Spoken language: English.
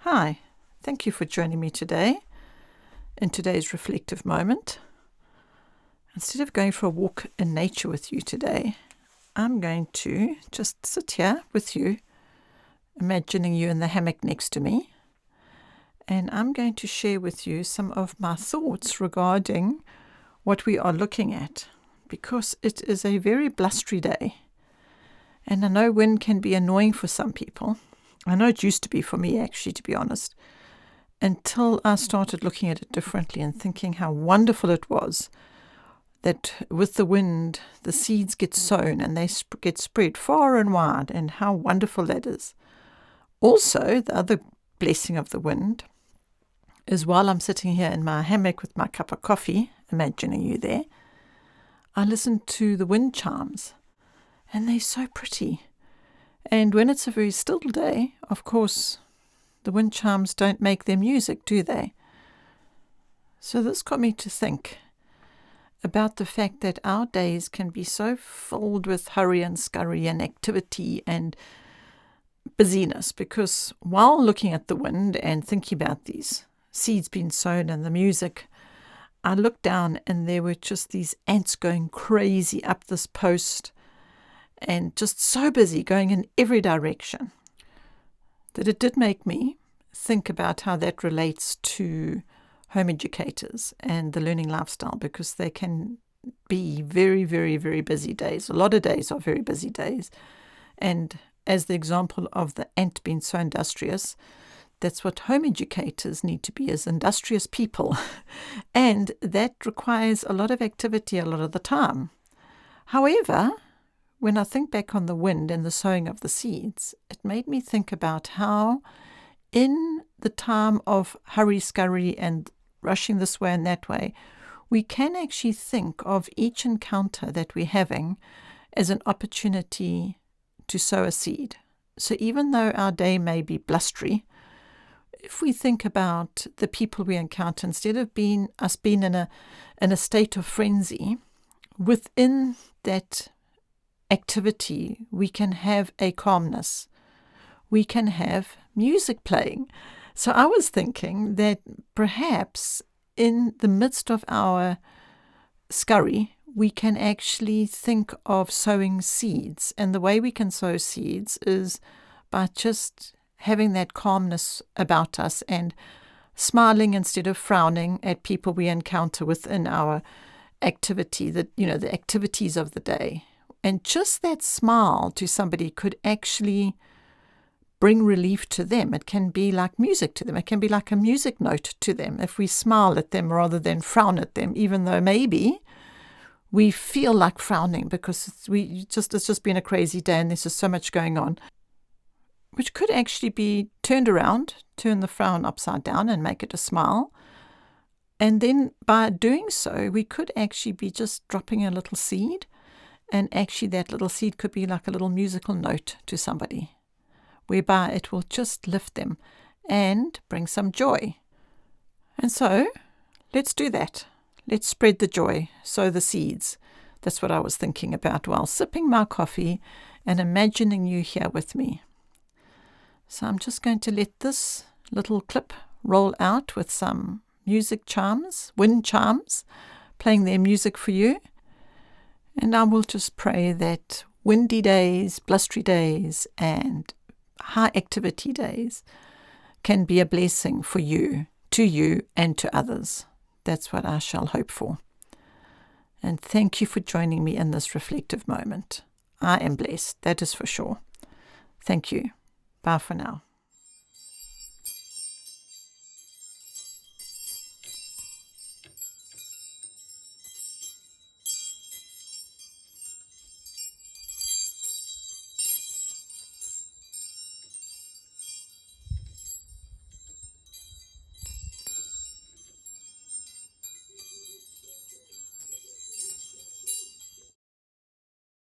Hi, thank you for joining me today in today's reflective moment. Instead of going for a walk in nature with you today, I'm going to just sit here with you, imagining you in the hammock next to me, and I'm going to share with you some of my thoughts regarding what we are looking at, because it is a very blustery day, and I know wind can be annoying for some people. I know it used to be for me, actually, to be honest, until I started looking at it differently and thinking how wonderful it was that with the wind, the seeds get sown and they get spread far and wide, and how wonderful that is. Also, the other blessing of the wind is while I'm sitting here in my hammock with my cup of coffee, imagining you there, I listen to the wind chimes, and they're so pretty. And when it's a very still day, of course, the wind chimes don't make their music, do they? So this got me to think about the fact that our days can be so filled with hurry and scurry and activity and busyness, because while looking at the wind and thinking about these seeds being sown and the music, I looked down and there were just these ants going crazy up this post and just so busy, going in every direction, that it did make me think about how that relates to home educators and the learning lifestyle, because they can be very, very, very busy days. A lot of days are very busy days. And as the example of the ant being so industrious, that's what home educators need to be, as industrious people. And that requires a lot of activity a lot of the time. However, when I think back on the wind and the sowing of the seeds, it made me think about how in the time of hurry, scurry and rushing this way and that way, we can actually think of each encounter that we're having as an opportunity to sow a seed. So even though our day may be blustery, if we think about the people we encounter, instead of being in a state of frenzy, within that activity, we can have a calmness. We can have music playing. So I was thinking that perhaps in the midst of our scurry, we can actually think of sowing seeds. And the way we can sow seeds is by just having that calmness about us and smiling instead of frowning at people we encounter within our activity, the activities of the day. And just that smile to somebody could actually bring relief to them. It can be like music to them. It can be like a music note to them if we smile at them rather than frown at them, even though maybe we feel like frowning because it's just been a crazy day and there's just so much going on, which could actually be turned around, turn the frown upside down and make it a smile. And then by doing so, we could actually be just dropping a little seed. And actually that little seed could be like a little musical note to somebody, whereby it will just lift them and bring some joy. And so let's do that. Let's spread the joy, sow the seeds. That's what I was thinking about while sipping my coffee and imagining you here with me. So I'm just going to let this little clip roll out with some music chimes, wind chimes, playing their music for you. And I will just pray that windy days, blustery days, and high activity days can be a blessing for you, to you, and to others. That's what I shall hope for. And thank you for joining me in this reflective moment. I am blessed, that is for sure. Thank you. Bye for now.